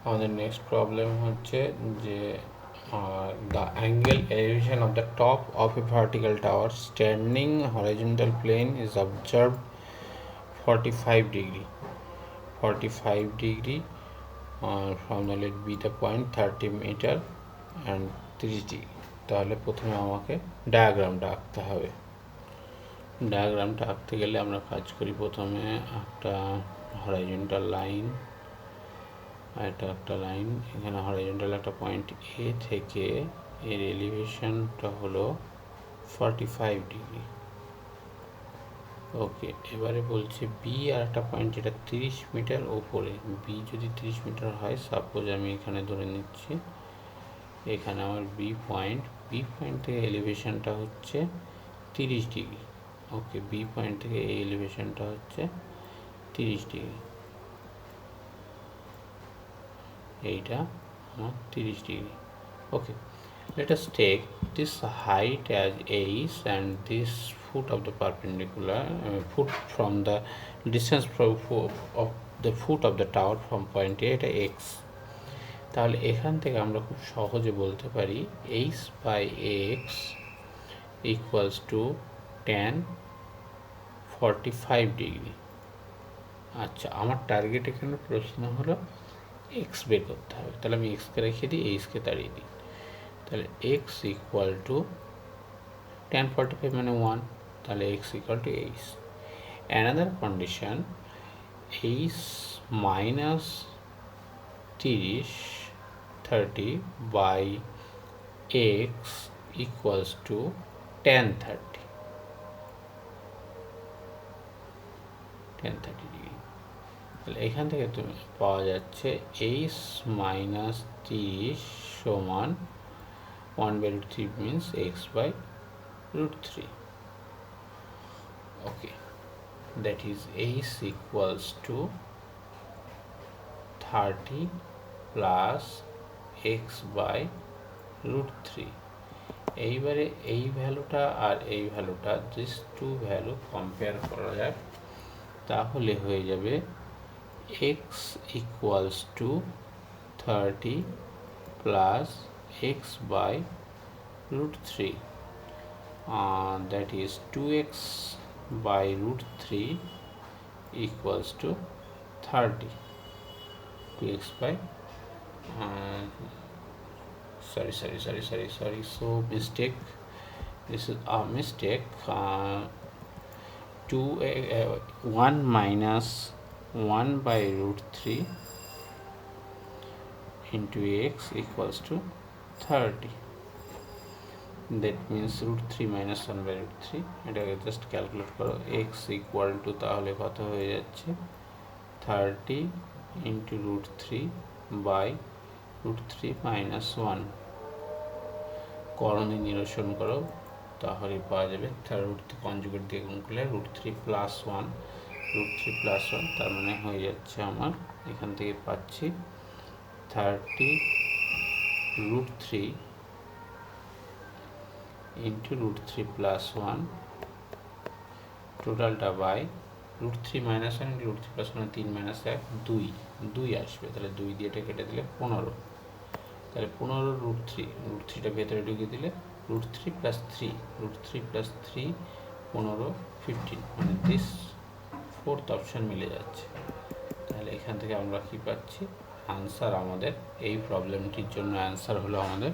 আমাদের next problem হচ্ছে যে the angle elevation of the top of a vertical tower standing horizontal plane is observed 45 degree 45 degree from the let be the point 30 meter and 30 degree. তাহলে প্রথমে আমাকে ডায়াগ্রামটা আঁকতে হবে। ডায়াগ্রামটা আঁকতে গেলে আমরা কাজ করি প্রথমে একটা হরাইজন্টাল লাইন, এটা একটা লাইন, এখানে হরাইজন্টাল একটা পয়েন্ট এ থেকে এর এলিভেশনটা হলো 45 ডিগ্রি। ওকে, এবারে বলছে বি আর একটা পয়েন্ট যেটা 30 মিটার ওপরে, বি যদি 30 মিটার হয়, সাপোজ আমি এখানে ধরে নিচ্ছি এখানে আমার বি পয়েন্ট থেকে এলিভেশনটা হচ্ছে 30 ডিগ্রি। ওকে, বি পয়েন্ট থেকে এই এলিভেশনটা হচ্ছে 30 ডিগ্রি, এইটা আমার 30 degree. Okay, let us take this height as ace and this foot of the perpendicular foot from the distance of the foot of the tower from point A, এটা x। তাহলে এখান থেকে আমরা খুব সহজে বলতে পারি h by x equals to tan 45 degree. আচ্ছা, আমার টার্গেট এখানে প্রশ্ন হলো এক্স বের করতে হবে, তাহলে আমি এক্সকে রেখে দিই, এইচকে তাড়িয়ে দিই। তাহলে এক্স ইকুয়াল টু tan 45 মানে 1, তাহলে x equal to h. Another condition, h minus 30 by x equals to tan 30 degree. তাহলে এখান থেকে তুমি পাওয়া যাচ্ছে এইচ মাইনাস 30 সমান 1/3 means x by √3. Okay, that is h equals to 30 plus x by √3. এইবারে এই ভ্যালুটা আর এই ভ্যালুটা দিস টু ভ্যালু কম্পেয়ার করা যাক, তাহলে হয়ে যাবে x equals to 30 plus x by √3, that is 2x by √3 equals to 30. 2x by sorry, so mistake, this is a mistake. 1 minus 1 by √3 into x equals to 30. that means √3 minus 1 by √3, এটাকে just calculate করো। x equal to তাহলে কত হয়ে যাচ্ছে 30 into √3 by √3 minus 1, করণে নিরসন করো, তাহলে পাওয়া যাবে √3 কনজুগেট দিয়ে গুণ করলে √3 প্লাস 1, √3 প্লাস 1, তার মানে হয়ে যাচ্ছে আমার এখান থেকে পাচ্ছি 30 √3 ইন্টু √3 প্লাস 1 টোটালটা by √3 minus 1 into √3 plus 1, 3 minus 1 2 আসবে, তাহলে 2 দিয়ে এটা কেটে দিলে 15, তাহলে 15 √3টা ভেতরে ঢুকিয়ে দিলে √3 প্লাস 3 15 15, মানে দিস ফোর্থ অপশান মিলে যাচ্ছে। তাহলে এখান থেকে আমরা কি পাচ্ছি, আনসার আমাদের এই প্রবলেমটির জন্য অ্যান্সার হলো আমাদের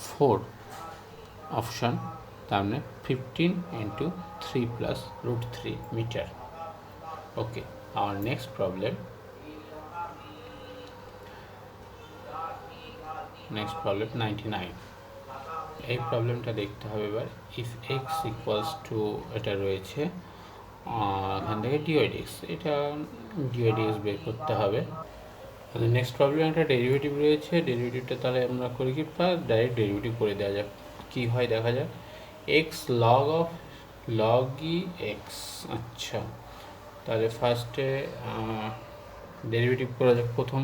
4 অপশান, তার মানে 15 into 3 plus √3 meter. Okay, our next problem 99। এই প্রবলেমটা দেখতে হবে এবার, ইফ x ইকুয়ালস টু, এটা রয়েছে এখান থেকে dydx, এটা dydx বের করতে হবে। নেক্সট প্রবলেম একটা ডেরিভেটিভ রয়েছে, ডেরিভেটিভটা তাহলে আমরা করি কি, ডাইরেক্ট ডেরিভেটিভ করে দেওয়া যাক, কী হয় দেখা যাক। X log of log E x, আচ্ছা তাহলে ফার্স্টে ডেরিভেটিভ করা যাক। প্রথম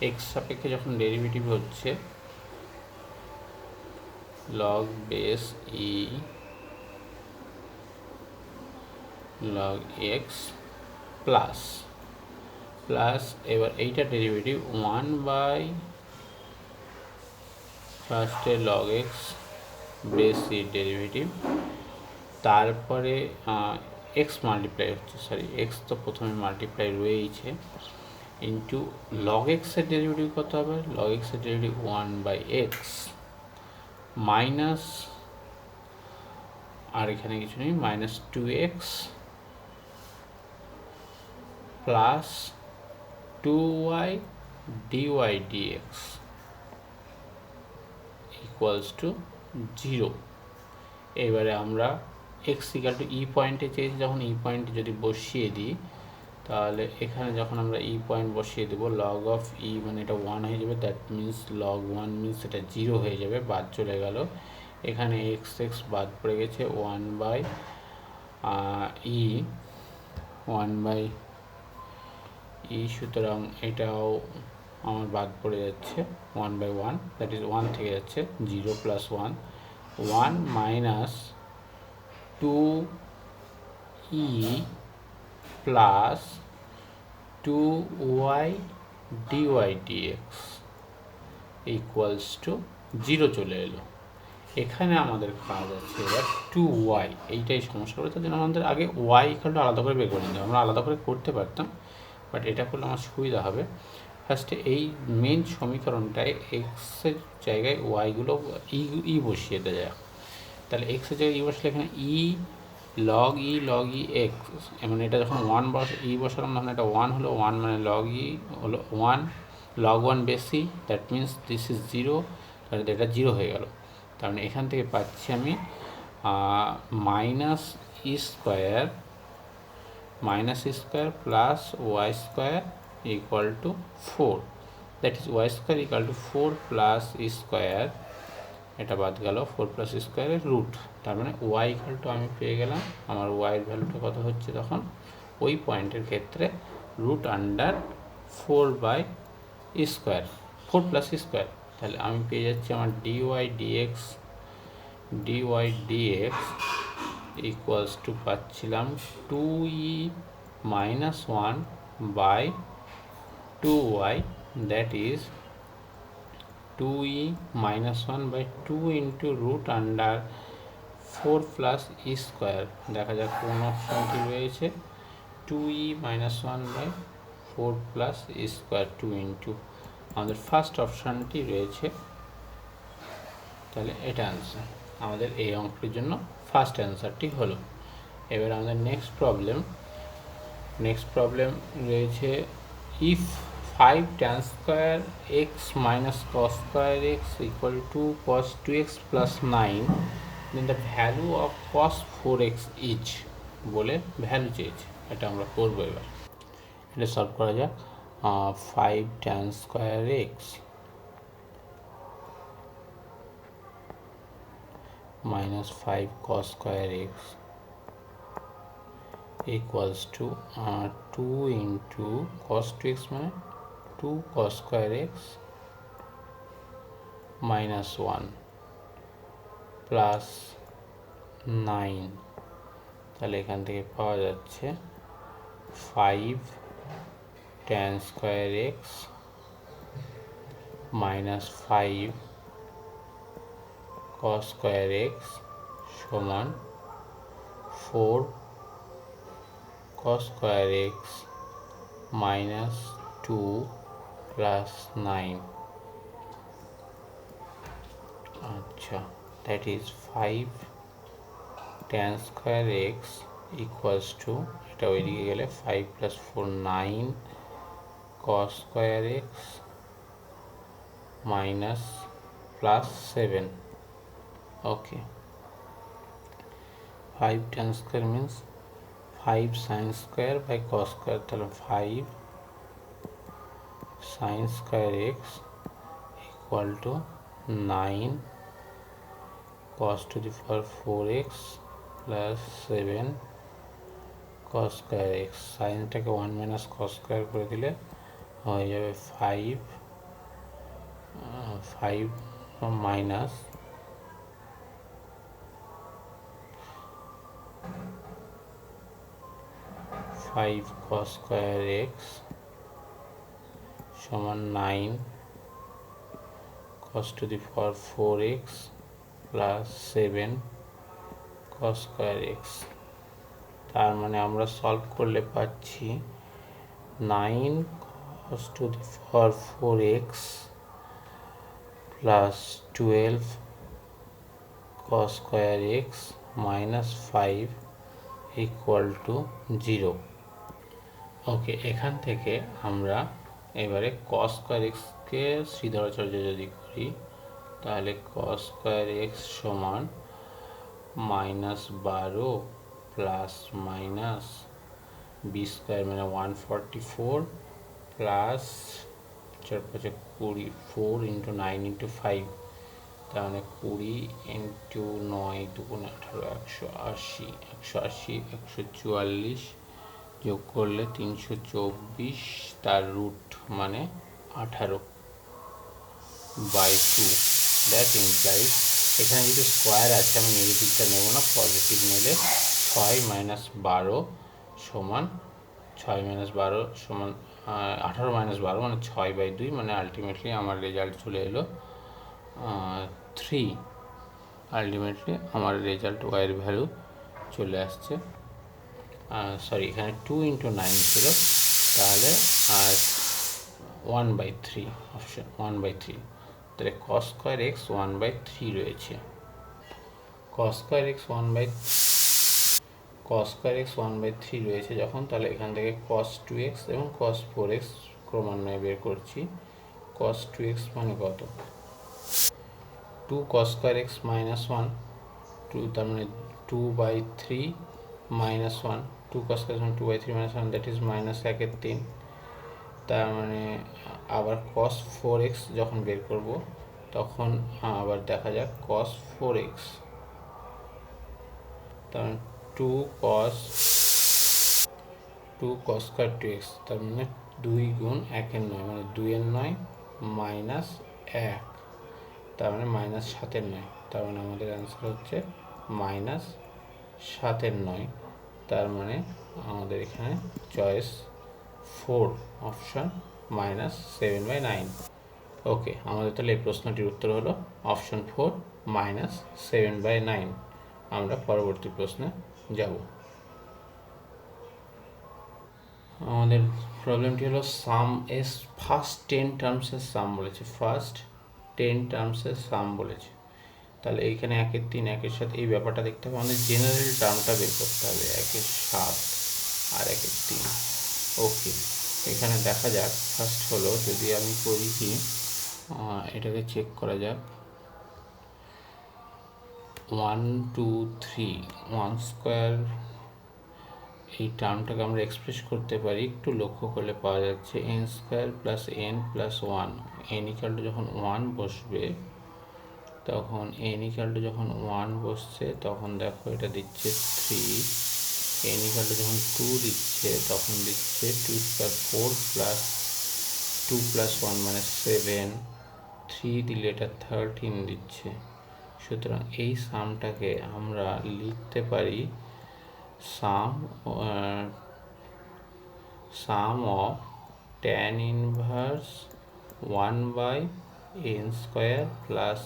এক্স সাপেক্ষে যখন ডেরিভেটিভ হচ্ছে লগ বেস ই লগ এক্স প্লাস প্লাস এবার এইটা ডেরিভেটিভ 1 বাই ফার্স্টে লগ এক্স বেস এর ডেরিভেটিভ, তারপরে এক্স মাল্টিপ্লাই হচ্ছে, সরি এক্স তো প্রথমে মাল্টিপ্লাই রয়েছে, ইন্টু লগ এক্সের ডেরিভেটিভ কত হবে, লগ এক্সের ডেরিভেটিভ 1 বাই এক্স মাইনাস, আর এখানে কিছু নেই, minus 2x plus 2y dy dx equals to 0। এবারে আমরা এক্স ইকাল টু ই পয়েন্টে চেয়েছি, যখন ই পয়েন্টে যদি বসিয়ে দিই, তাহলে এখানে যখন আমরা ই পয়েন্ট বসিয়ে দেবো, লগ অফ ই মানে এটা 1 হয়ে যাবে, দ্যাট মিন্স লগ 1 মিন্স এটা 0 হয়ে যাবে, বাদ চলে গেল, এখানে এক্স এক্স বাদ পড়ে গেছে, 1 বাই ই 1 বাই ই, সুতরাং এটাও আমার বাদ পড়ে যাচ্ছে 1 বাই 1, দ্যাট ইজ 1 থেকে যাচ্ছে 0 plus 1, 1 minus 2e plus 2y dy dx equals to 0 চলে এলো। এখানে আমাদের কাজ আছে এবার 2y, এইটাই সমস্যা করে, তার জন্য আমাদের আগে y ইকুয়ালটা আলাদা করে বের করে নিতে হবে। আমরা আলাদা করে করতে পারতাম, বাট এটা করলে আমার সুবিধা হবে। ফার্স্টে এই মেন সমীকরণটায় এক্সের জায়গায় ওয়াইগুলো ই বসিয়ে দেওয়া যায়, তাহলে এক্সের জায়গায় ই বসলে এখানে লগ ই এক্স, মানে এটা যখন 1 বসালাম তখন এটা 1 হলো, 1 মানে লগ ই হলো 1, লগ 1 বেশি, দ্যাট মিন্স দিস ইজ 0, তাহলে এটা 0 হয়ে গেল। তার মানে এখান থেকে পাচ্ছি আমি minus e square plus y square equal to 4, that is y square equal to 4 plus e square, এটা বাদ গেল, 4 প্লাস ই স্কোয়ারের রুট, তার মানে ওয়াই ইকুয়াল টু আমি পেয়ে গেলাম, আমার ওয়াইয়ের ভ্যালুটা কত হচ্ছে তখন ওই পয়েন্টের ক্ষেত্রে root under 4 by e square, 4 plus e square, তাহলে আমি পেয়ে যাচ্ছি আমার ডিওয়াই ডিএক্স ইকুয়ালস টু পাচ্ছিলাম 2e minus 1 by 2y, that is 2e minus 1 by 2 into root under 4 plus e square, দেখা যাক কোন অপশানটি রয়েছে, 2e minus 1 by 4 plus e square 2 into, আমাদের ফার্স্ট অপশানটি রয়েছে, তাহলে এটা অ্যান্সার আমাদের এই অঙ্কটির জন্য ফার্স্ট অ্যান্সারটি হলো। এবার আমাদের নেক্সট প্রবলেম রয়েছে, if 5 tan square x minus cos square x equal to cos 2x plus 9, then the value of cos 4x is, বলে ভ্যালু চেয়েছে, এটা আমরা করবো। এবার এটা সলভ করা যাক। 5 tan square x minus 5 cos square x equals to 2 into cos 2x মানে 2 cos square x minus 1 plus 9, তাহলে এখান থেকে পাওয়া যাচ্ছে 5 tan square x minus 5 cos square x সমান 4 cos square x minus 2 plus 9, আচ্ছা, that is 5 tan square x equals to, এটা ওইদিকে গেলে 5 plus 4 9 cos square x minus plus 7, okay, 5 tan square means 5 sin square by cos square, তাহলে 5 sin square x equal to 9 cos to the power 4x plus 7 cos square x, সাইনটাকে 1 minus cos square করে দিলে হয়ে যাবে 5 minus 5 cos square x সমান 9 cos to the power 4x plus 7 cos square x। তার মানে আমরা solve করলে পাচ্ছি 9 cos to the power 4x plus 12 cos square x minus 5 equal to 0। ওকে, এখান থেকে আমরা এবারে cos square x কে শ্রীধরাচার্য যদি করি তাহলে cos square x সমান -12 প্লাস মাইনাস বি স্কোয়ার মানে 144 প্লাস 4 5 20 4 ইন্টু 9 ইন্টু 5, তার মানে 20 ইন্টু 9 2 18 180 180 144 যোগ করলে 324, তার রুট মানে 18/2। দ্যাট ইমপ্লাইজ, এখানে যেহেতু স্কোয়ার আছে আমি নেগেটিভটা নেব না, পজিটিভ নিলে 6 - 12 সমান 18 - 12 মানে 6/2, মানে আলটিমেটলি আমার রেজাল্ট চলে এলো 3। আলটিমেটলি আমার রেজাল্ট ওয়াইয়ের ভ্যালু চলে আসছে, সরি এখানে 2 ইন্টু 9 ছিল, তাহলে 1/3, অপশন 1/3। তাহলে cos স্কয়ার x 1/3 রয়েছে। cos স্কয়ার x 1/3 রয়েছে যখন, তাহলে এখান থেকে cos 2x এবং cos 4x ক্রমান্বয়ে বের করছি। cos 2x মানে কত, 2 cos স্কয়ার x minus 1, 2 তার মানে 2/3 minus 1, 2 cos স্কয়ার মানে 2/3 minus 1, দ্যাট ইজ -1/3। তার মানে আবার cos 4x যখন বের করব তখন আবার দেখা যাক cos 4x, তার মানে 2 cos স্কয়ার 2x, তার মানে 2 গুণ 1 এর 9 মানে 2 এর 9 মাইনাস 1, তার মানে -7 এর 9, তার মানে আমাদের অ্যান্সার হচ্ছে -7 এর 9। তার মানে আমাদের এখানে চয়েস 4, অপশন -7/9। ওকে, আমাদের তাহলে এই প্রশ্নটির উত্তর হলো অপশন 4 -7/9। আমরা পরবর্তী প্রশ্নে যাব। আমাদের প্রবলেমটি হলো সাম এস ফার্স্ট 10 টার্মসের সাম বলেছে, ফার্স্ট 10 টার্মসের সাম বলেছে। তাহলে এইখানে 1 এর 3 1 এর সাথে এই ব্যাপারটা দেখতে হবে, আমাদের জেনারেল টার্মটা বের করতে হবে, 1 এর 7 আর 1 এর 3। ওকে, এখানে দেখা যাক ফার্স্ট হলো যদি আমি করি কি এটাকে চেক করা যাক, 1 2 3 1 স্কোয়ার, এই টার্মটাকে আমরা এক্সপ্রেস করতে পারি, একটু লক্ষ্য করলে পাওয়া যাচ্ছে n square plus n plus 1, n equal to যখন 1 বসবে তখন n ইকুয়াল টু যখন 1 বসছে তখন দেখো এটা দিচ্ছে 3, n ইকুয়াল টু যখন 2 দিচ্ছে তখন দিচ্ছে 2 স্কোয়ার 4 প্লাস 2 প্লাস 1 মানে 7, 3 দিলে এটা 13 দিচ্ছে। সুতরাং এই সামটাকে আমরা লিখতে পারি sum of tan inverse 1/n square plus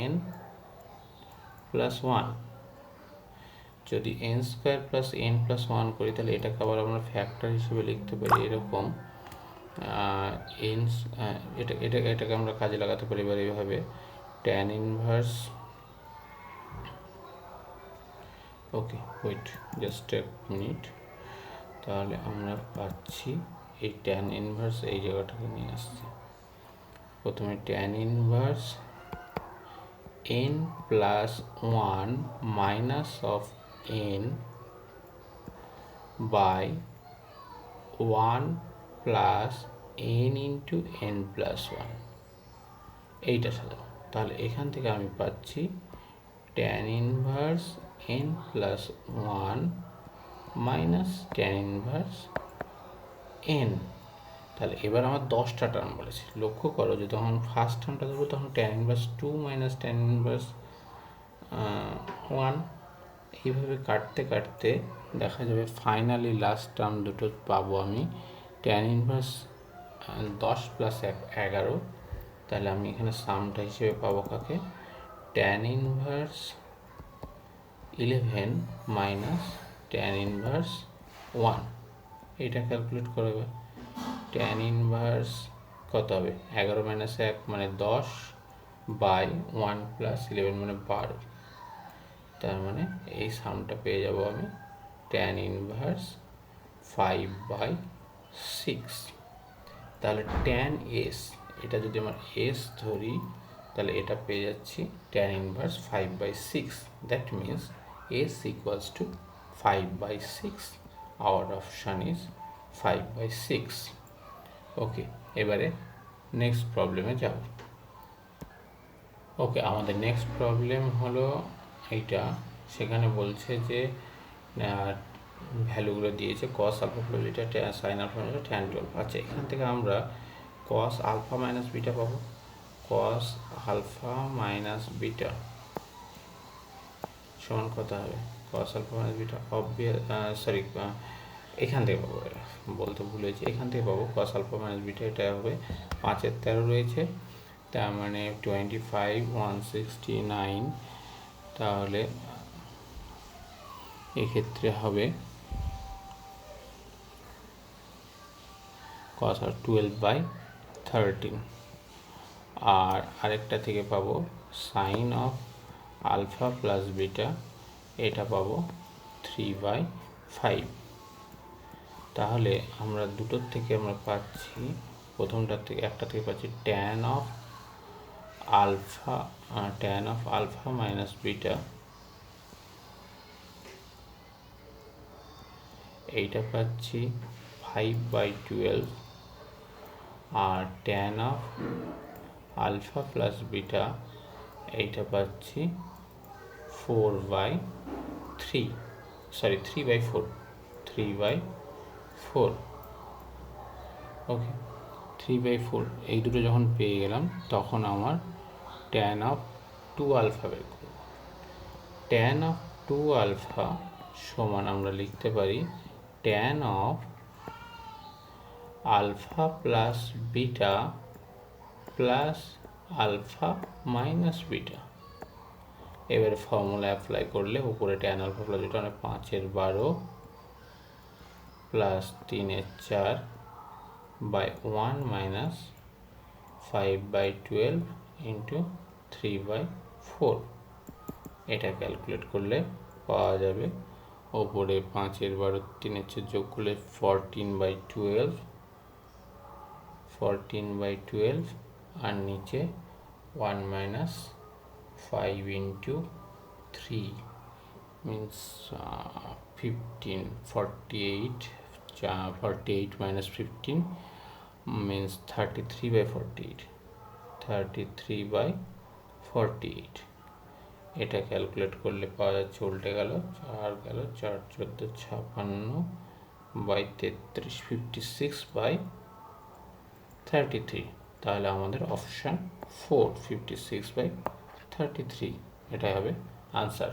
n plus 1। যদি n square plus n plus 1 করি তাহলে এটাকে আবার আমরা ফ্যাক্টর হিসেবে লিখতে পারি এরকম, এটাকে আমরা কাজে লাগাতে পারি এবার এইভাবে, tan inverse, okay wait just a minute, তাহলে আমরা পাচ্ছি এই tan ইনভার্স এই জায়গাটাকে নিয়ে আসছি, প্রথমে tan inverse n plus 1 minus of n by 1 plus n into n plus 1, এইটা সাজাবো। তাহলে এখান থেকে আমি পাচ্ছি tan inverse n plus 1 minus tan inverse n। তাহলে এবার আমার 10টা টার্ম বলেছে, লক্ষ্য করো যে তখন ফার্স্ট টার্মটা দেবো তখন tan inverse 2 minus tan inverse 1, এইভাবে কাটতে কাটতে দেখা যাবে ফাইনালি লাস্ট টার্ম দুটো পাবো আমি tan ইনভার্স 10 প্লাস 11, তাহলে আমি এখানে সামটা হিসেবে পাবো কাকে, tan inverse 11 minus tan inverse 1, এটা ক্যালকুলেট করবে। ট্যান ইনভার্স কত হবে, 11 মাইনাস 1 মানে 10 বাই 1 প্লাস 11 মানে 12, তার মানে এই সামটা পেয়ে যাব আমি ট্যান ইনভার্স 5/6। তাহলে ট্যান এস, এটা যদি আমার এস ধরি তাহলে এটা পেয়ে যাচ্ছি tan inverse 5/6, that means s equals to 5/6, our option is 5/6। Okay, এবারে নেক্সট প্রবলেমে যাব। ওকে, আমাদের নেক্সট প্রবলেম হলো এইটা, সেখানে বলছে যে ভ্যালুগুলো দিয়েছে cos alpha plus beta, sine alpha minus tan 12। আচ্ছা, এখান থেকে আমরা কস আলফা মাইনাস বিটা পাবো। কস আলফা মাইনাস বিটা সমান কত হবে, কস আলফা মাইনাস বিটা এখান থেকে পাবো, বলতে ভুলেছি, এখান থেকে পাবো কস আলফা মাইনাস বিটা, এটা হবে 5-এর 13 রয়েছে, তার মানে 25 169, তাহলে এক্ষেত্রে হবে cos 12/13। আর আরেকটা থেকে পাবো sine of alpha plus beta, এটা পাবো 3/5। তাহলে আমরা দুটোর থেকে আমরা পাচ্ছি, প্রথমটার থেকে একটা থেকে পাচ্ছি tan of alpha minus beta, এইটা পাচ্ছি 5/12। আর tan of alpha plus beta এইটা পাচ্ছি 3/4। ওকে, 3/4 এই দুটো যখন পেয়ে গেলাম তখন আমার ট্যান অফ 2 আলফা বের করব। ট্যান অফ 2 আলফা সমান আমরা লিখতে পারি tan of alpha plus beta plus alpha minus beta. এবারে ফর্মুলা অ্যাপ্লাই করলে উপরে ট্যান আলফা প্লাস বিটা মানে 5-এর 12 প্লাস 3-এর 4 বাই 1 মাইনাস 5/12 ইন্টু 3/4, এটা ক্যালকুলেট করলে পাওয়া যাবে ওপরে 5-এর 12 3-এর 4 যোগ করলে 14/12 আর নিচে 1 minus 5 into 3 means 15, 48 minus 15 means 33/48। এটা ক্যালকুলেট করলে পাওয়া যাচ্ছে, উল্টে গেল 4 গেল 4 14 56/33, 56/33। তাহলে আমাদের অপশান 4 56/33 এটাই হবে আনসার।